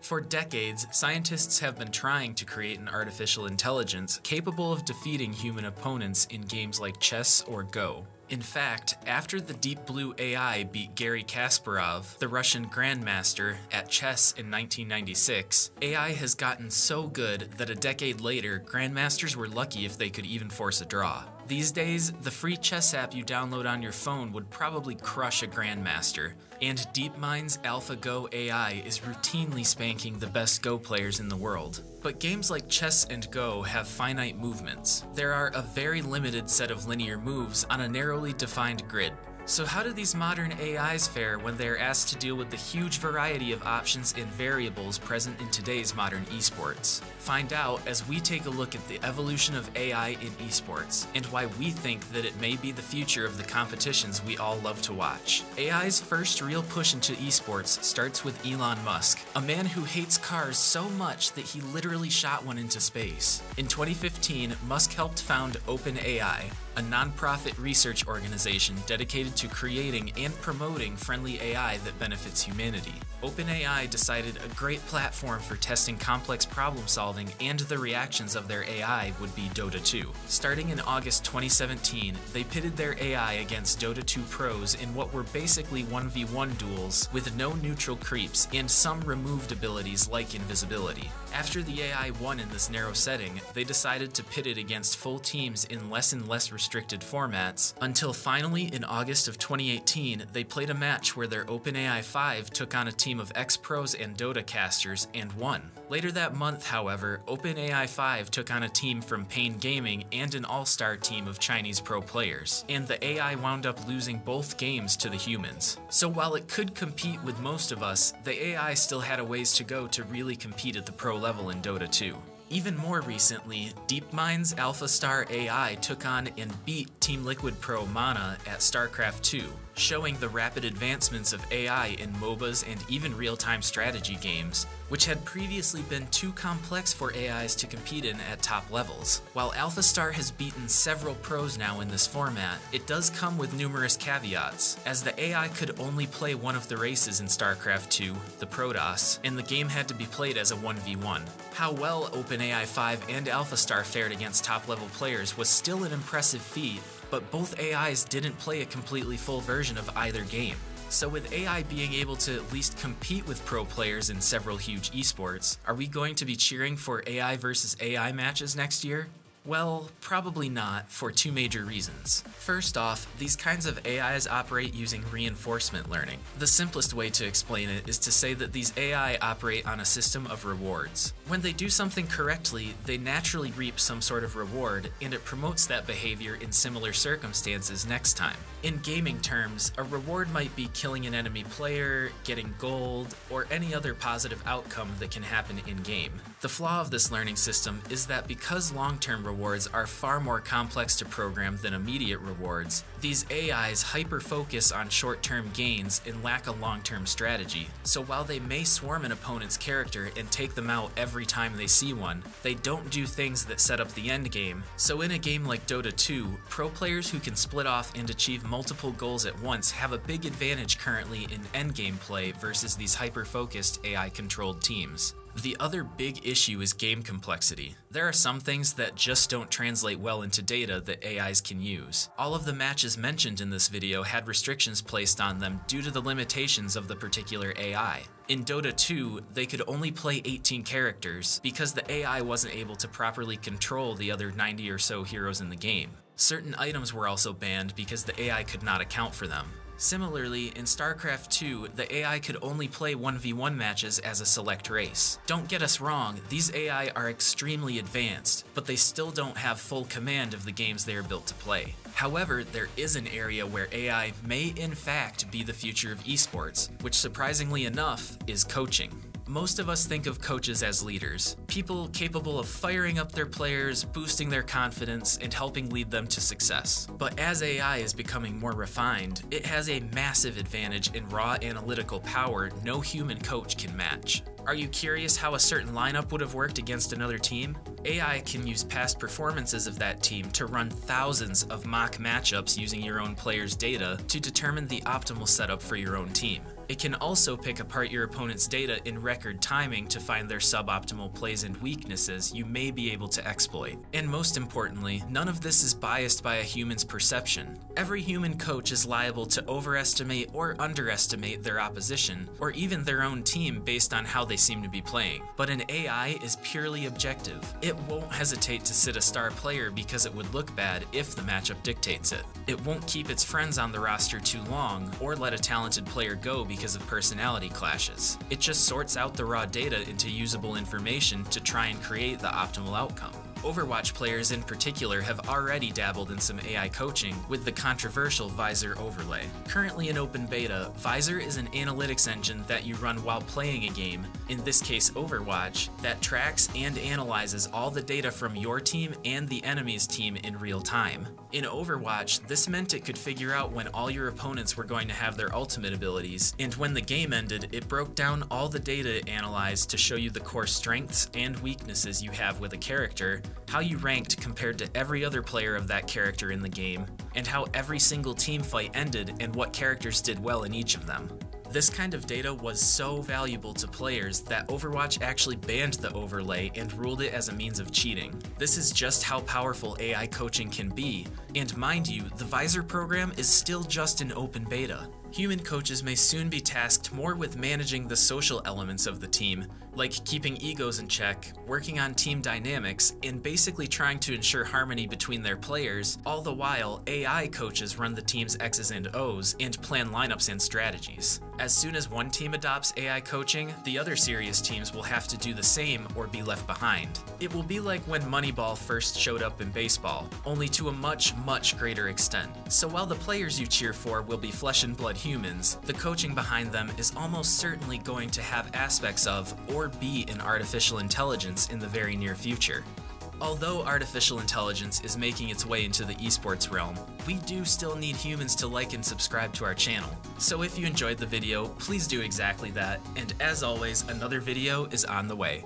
For decades, scientists have been trying to create an artificial intelligence capable of defeating human opponents in games like chess or Go. In fact, after the Deep Blue AI beat Garry Kasparov, the Russian grandmaster, at chess in 1996, AI has gotten so good that a decade later, grandmasters were lucky if they could even force a draw. These days, the free chess app you download on your phone would probably crush a grandmaster, and DeepMind's AlphaGo AI is routinely spanking the best Go players in the world. But games like chess and Go have finite movements. There are a very limited set of linear moves on a narrowly defined grid. So how do these modern AIs fare when they are asked to deal with the huge variety of options and variables present in today's modern esports? Find out as we take a look at the evolution of AI in esports, and why we think that it may be the future of the competitions we all love to watch. AI's first real push into esports starts with Elon Musk, a man who hates cars so much that he literally shot one into space. In 2015, Musk helped found OpenAI, a non-profit research organization dedicated to creating and promoting friendly AI that benefits humanity. OpenAI decided a great platform for testing complex problem solving and the reactions of their AI would be Dota 2. Starting in August 2017, they pitted their AI against Dota 2 pros in what were basically 1v1 duels with no neutral creeps and some removed abilities like invisibility. After the AI won in this narrow setting, they decided to pit it against full teams in less and less restricted formats, until finally in August of 2018, they played a match where their OpenAI 5 took on a team of ex-pros and Dota casters and won. Later that month, however, OpenAI 5 took on a team from Pain Gaming and an all-star team of Chinese pro players, and the AI wound up losing both games to the humans. So while it could compete with most of us, the AI still had a ways to go to really compete at the pro level in Dota 2. Even more recently, DeepMind's AlphaStar AI took on and beat Team Liquid Pro Mana at StarCraft 2, showing the rapid advancements of AI in MOBAs and even real-time strategy games, which had previously been too complex for AIs to compete in at top levels. While AlphaStar has beaten several pros now in this format, it does come with numerous caveats, as the AI could only play one of the races in StarCraft 2, the Protoss, and the game had to be played as a 1v1. How well OpenAI 5 and AlphaStar fared against top-level players was still an impressive feat, but both AIs didn't play a completely full version of either game. So with AI being able to at least compete with pro players in several huge esports, are we going to be cheering for AI versus AI matches next year? Well, probably not, for two major reasons. First off, these kinds of AIs operate using reinforcement learning. The simplest way to explain it is to say that these AI operate on a system of rewards. When they do something correctly, they naturally reap some sort of reward, and it promotes that behavior in similar circumstances next time. In gaming terms, a reward might be killing an enemy player, getting gold, or any other positive outcome that can happen in-game. The flaw of this learning system is that because long-term rewards are far more complex to program than immediate rewards, these AIs hyper-focus on short-term gains and lack a long-term strategy. So while they may swarm an opponent's character and take them out every time they see one, they don't do things that set up the endgame. So in a game like Dota 2, pro players who can split off and achieve multiple goals at once have a big advantage currently in endgame play versus these hyper-focused AI-controlled teams. The other big issue is game complexity. There are some things that just don't translate well into data that AIs can use. All of the matches mentioned in this video had restrictions placed on them due to the limitations of the particular AI. In Dota 2, they could only play 18 characters because the AI wasn't able to properly control the other 90 or so heroes in the game. Certain items were also banned because the AI could not account for them. Similarly, in StarCraft 2, the AI could only play 1v1 matches as a select race. Don't get us wrong, these AI are extremely advanced, but they still don't have full command of the games they are built to play. However, there is an area where AI may in fact be the future of esports, which surprisingly enough is coaching. Most of us think of coaches as leaders, people capable of firing up their players, boosting their confidence, and helping lead them to success. But as AI is becoming more refined, it has a massive advantage in raw analytical power no human coach can match. Are you curious how a certain lineup would have worked against another team? AI can use past performances of that team to run thousands of mock matchups using your own player's data to determine the optimal setup for your own team. It can also pick apart your opponent's data in record timing to find their suboptimal plays and weaknesses you may be able to exploit. And most importantly, none of this is biased by a human's perception. Every human coach is liable to overestimate or underestimate their opposition, or even their own team based on how they seem to be playing. But an AI is purely objective. It won't hesitate to sit a star player because it would look bad if the matchup dictates it. It won't keep its friends on the roster too long, or let a talented player go because of personality clashes. It just sorts out the raw data into usable information to try and create the optimal outcome. Overwatch players in particular have already dabbled in some AI coaching with the controversial Visor overlay. Currently in open beta, Visor is an analytics engine that you run while playing a game, in this case Overwatch, that tracks and analyzes all the data from your team and the enemy's team in real time. In Overwatch, this meant it could figure out when all your opponents were going to have their ultimate abilities, and when the game ended, it broke down all the data it analyzed to show you the core strengths and weaknesses you have with a character, how you ranked compared to every other player of that character in the game, and how every single team fight ended and what characters did well in each of them. This kind of data was so valuable to players that Overwatch actually banned the overlay and ruled it as a means of cheating. This is just how powerful AI coaching can be, and mind you, the Visor program is still just in open beta. Human coaches may soon be tasked more with managing the social elements of the team, like keeping egos in check, working on team dynamics, and basically trying to ensure harmony between their players, all the while AI coaches run the team's X's and O's and plan lineups and strategies. As soon as one team adopts AI coaching, the other serious teams will have to do the same or be left behind. It will be like when Moneyball first showed up in baseball, only to a much greater extent. So while the players you cheer for will be flesh and blood humans, the coaching behind them is almost certainly going to have aspects of or be an artificial intelligence in the very near future. Although artificial intelligence is making its way into the esports realm, we do still need humans to like and subscribe to our channel. So if you enjoyed the video, please do exactly that, and as always, another video is on the way.